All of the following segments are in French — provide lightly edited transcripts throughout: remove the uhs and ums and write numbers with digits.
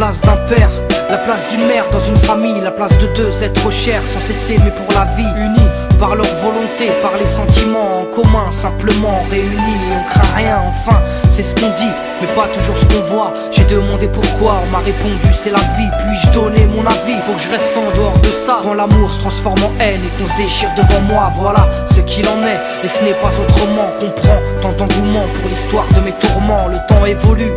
place d'un père, la place d'une mère dans une famille, la place de deux êtres chers sans cesser mais pour la vie, unis par leur volonté, par les sentiments en commun, simplement réunis et on craint rien, enfin c'est ce qu'on dit, mais pas toujours ce qu'on voit. J'ai demandé pourquoi, on m'a répondu c'est la vie, puis-je donner mon avis, faut que je reste en dehors de ça. Quand l'amour se transforme en haine et qu'on se déchire devant moi, voilà ce qu'il en est, et ce n'est pas autrement. Comprends tant d'engouement pour l'histoire de mes tourments, le temps évolue.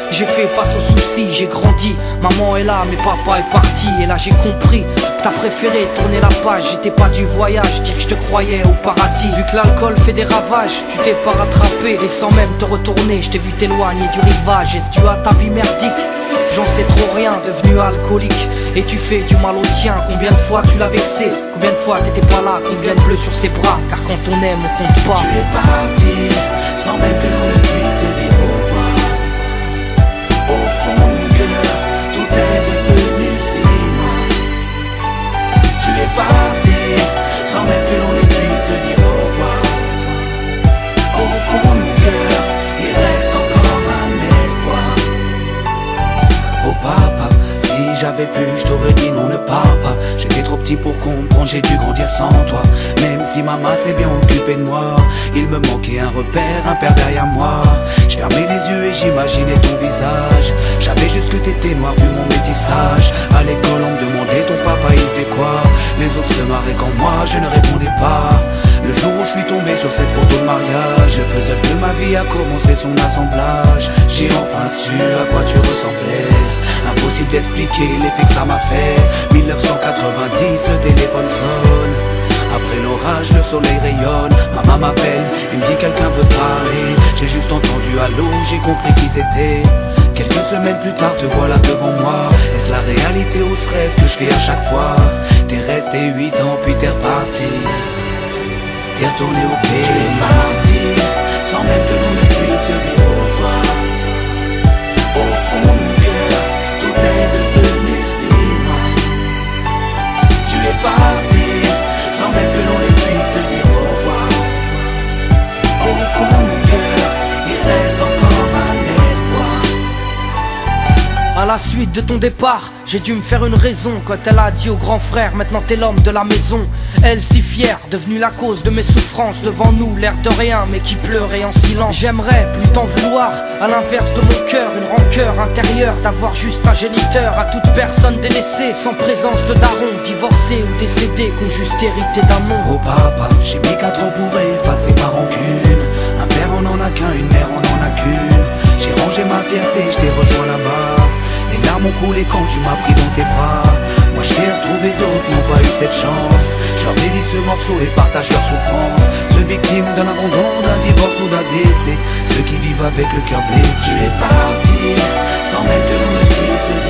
J'ai fait face aux soucis, j'ai grandi, maman est là mais papa est parti. Et là j'ai compris que t'as préféré tourner la page, j'étais pas du voyage, dire que je te croyais au paradis. Vu que l'alcool fait des ravages, tu t'es pas rattrapé, et sans même te retourner, je t'ai vu t'éloigner du rivage. Est-ce dû à ta vie merdique? J'en sais trop rien, devenu alcoolique, et tu fais du mal au tien. Combien de fois tu l'as vexé, combien de fois t'étais pas là, combien de bleus sur ses bras, car quand on aime on compte pas. Tu es parti, sans même que l'on ne puisse te dire au revoir. Au fond de mon cœur, tout est devenu si noir. Tu es parti, sans même que l'on ne puisse te dire au revoir. Au fond de mon cœur, il reste encore un espoir. Oh papa, si j'avais pu, je t'aurais dit non, ne pars pas. J'étais trop petit pour comprendre, j'ai dû grandir sans toi. Même si maman s'est bien occupée de moi, il me manquait un repère, un père derrière moi. Je fermais les yeux et j'imaginais ton visage. J'avais juste que t'étais noir vu mon métissage. À l'école on me demandait ton papa il fait quoi. Les autres se marraient quand moi je ne répondais pas. Le jour où je suis tombé sur cette photo de mariage, le puzzle de ma vie a commencé son assemblage. J'ai enfin su à quoi tu ressemblais. Impossible d'expliquer l'effet que ça m'a fait. 1990, le téléphone sonne. Après l'orage, le soleil rayonne. Maman m'appelle, il me dit quelqu'un veut parler. J'ai juste entendu allô, j'ai compris qui c'était. Quelques semaines plus tard, te voilà devant moi. Est-ce la réalité ou ce rêve que je fais à chaque fois? T'es resté 8 ans puis t'es reparti. T'es retourné au pays. Tu es parti, sans même que l'on ne puisse te dire au revoir. Au fond de mon cœur, tout est devenu si noir. Tu es parti, sans même que l'on ne puisse te dire au revoir. Au fond de mon cœur, il reste encore un espoir. À la suite de ton départ, j'ai dû me faire une raison. Quand elle a dit au grand frère, maintenant t'es l'homme de la maison. Elle si fière, devenue la cause de mes souffrances. Devant nous, l'air de rien, mais qui pleurait en silence. J'aimerais plus t'en vouloir, à l'inverse de mon cœur. Une rancœur intérieure, d'avoir juste un géniteur. À toute personne délaissée, sans présence de daron. Divorcé ou décédé, qu'on juste hérité d'un nom. Oh papa, j'ai mis 4 ans pour effacer ma rancune. Un père on en a qu'un, une mère on en a qu'une. J'ai rangé ma fierté, je t'ai rejoint là-bas. Les larmes ont coulé quand tu m'as pris dans tes bras. Moi je t'ai retrouvé, d'autres n'ont pas eu cette chance. Je leur dédie ce morceau et partage leur souffrance. Ceux victimes d'un abandon, d'un divorce ou d'un décès. Ceux qui vivent avec le cœur blessé. Tu es parti, sans même que l'on ne puisse te dire